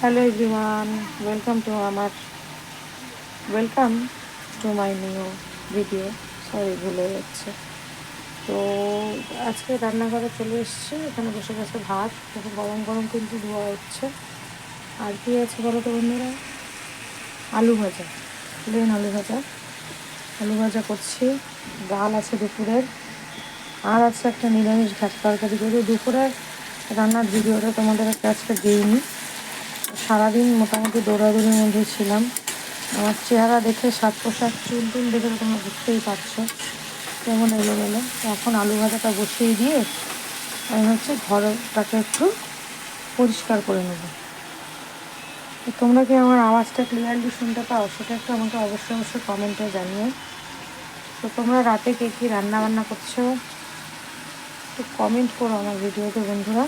Hello everyone, welcome to আমার welcome to my new video. Sorry, ভুলে যাচ্ছে। তো আজকে রান্নাঘরে চলে এসেছি, এখানে বসে বসে ভাত তখন গরম গরম কিন্তু ধোয়া হচ্ছে। আর কি আছে বলো তো বন্ধুরা? আলু ভাজা, প্লেন আলু ভাজা। আলু ভাজা করছি, ডাল আছে দুপুরের, আর আছে একটা নিরামিষ ঘাট তরকারি। যদি দুপুরের রান্নার ভিডিওটা তোমাদের আজকে দিইনি, সারাদিন মোটামুটি দৌড়াদৌড়ির মধ্যে ছিলাম। আমার চেহারা দেখে, সাজ পোশাক, চুল টুল দেখে তো তোমরা বুঝতেই পারছো কেমন এলোমেলো। এখন আলু ভাজাটা বসিয়ে দিয়ে আমি হচ্ছে ঘরটাকে একটু পরিষ্কার করে নেব। তো তোমরা কি আমার আওয়াজটা ক্লিয়ারলি শুনতে পাও? সেটা একটু আমাকে অবশ্যই কমেন্টে জানিও। তো তোমরা রাতে কে কী রান্না বান্না করছো একটু কমেন্ট করো আমার ভিডিওতে বন্ধুরা।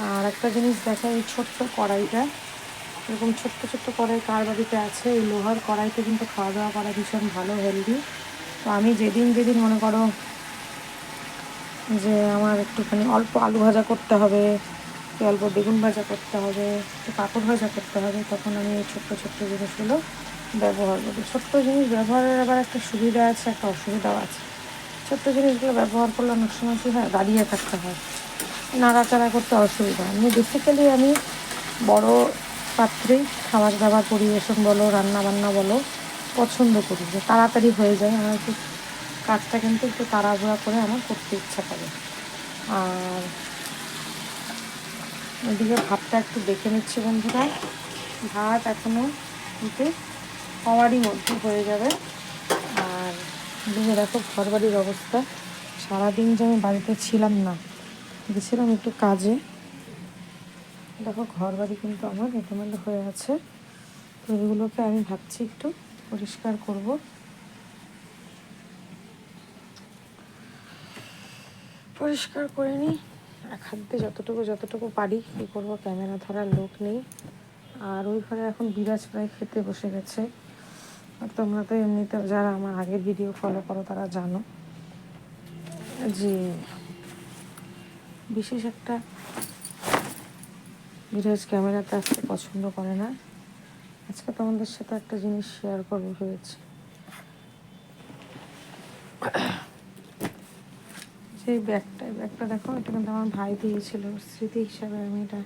আর একটা জিনিস দেখো, এই ছোট্ট কড়াইটা, এরকম ছোট্ট ছোট্ট কড়াই কার বাড়িতে আছে? এই লোহার কড়াইতে কিন্তু খাওয়া দাওয়া করা ভীষণ ভালো, হেলদি। তো আমি যেদিন মনে করো যে আমার একটুখানি অল্প আলু ভাজা করতে হবে, অল্প বেগুন ভাজা করতে হবে, একটু পাঁপড় ভাজা করতে হবে, তখন আমি এই ছোট্ট ছোট্ট জিনিসগুলো ব্যবহার করি। ছোট্ট জিনিস ব্যবহারের আবার একটা সুবিধা আছে, একটা অসুবিধাও আছে। ছোট্ট জিনিসগুলো ব্যবহার করলে অনেক সময় কী হয়, দাঁড়িয়ে থাকতে হয়, নাড়াচাড়া করতে অসুবিধা। বেসিক্যালি আমি বড় পাত্রেই খাবার দাবার পরিবেশন বলো, রান্না বান্না বলো, পছন্দ করি, যে তাড়াতাড়ি হয়ে যায়। আমার একটু কাজটা কিন্তু একটু তাড়াহুড়া করে আমার করতে ইচ্ছা করে। আর ওইদিকে ভাতটা একটু দেখে নিচ্ছি বন্ধুরা। ভাত এখনও কিন্তু হওয়ারই মধ্যে হয়ে যাবে। আর এদিকে দেখো ঘর বাড়ির অবস্থা। সারাদিন যে আমি বাড়িতে ছিলাম না, গেছিলাম একটু কাজে। দেখো ঘর বাড়ি কিন্তু আমার এলোমেলো হয়ে আছে। তো এগুলোকে আমি ভাবছি একটু পরিষ্কার করব। পরিষ্কার করে নিই এক হাত দিয়ে যতটুকু পারি। কী করবো, ক্যামেরা ধরার লোক নেই। আর ওই ঘরে এখন বিরাজ প্রায় খেতে বসে গেছে। আর তোমরা তো এমনিতে যারা আমার আগের ভিডিও ফলো করো তারা জানো যে বিশেষ একটা বিরাজ ক্যামেরাতে আসতে পছন্দ করে না। আজকে তোমাদের সাথে একটা জিনিস শেয়ার করবো ভেবেছি। সেই ব্যাগটা দেখো, এটা কিন্তু আমার ভাই দিয়েছিল স্মৃতি হিসাবে, আমি এটা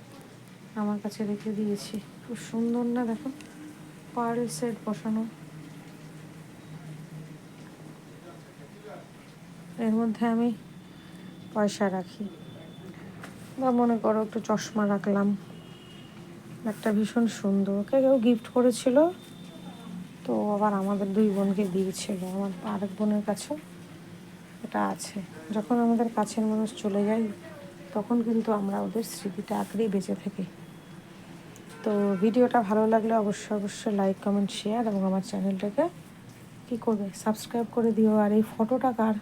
আমার কাছে রেখে দিয়েছি। খুব সুন্দর না? দেখো, পার্ল সেট বসানো, এর মধ্যে আমি পয়সা রাখি, বা মনে করো একটু চশমা রাখলাম। একটা ভীষণ সুন্দর, ওকে কেউ গিফট করেছিল, তো আবার আমাদের দুই বোনকে দিয়েছিল। আমার আরেক বোনের কাছেও এটা আছে। যখন আমাদের কাছের মানুষ চলে যায়, তখন কিন্তু আমরা ওদের স্মৃতিটা আঁকড়েই বেঁচে থাকি। তো ভিডিওটা ভালো লাগলে অবশ্যই লাইক, কমেন্ট, শেয়ার, এবং আমার চ্যানেলটাকে কী করবে, সাবস্ক্রাইব করে দিও। আর এই ফটোটা কার,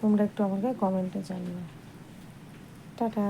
তোমরা একটু আমাকে কমেন্টে জানিও। টাটা।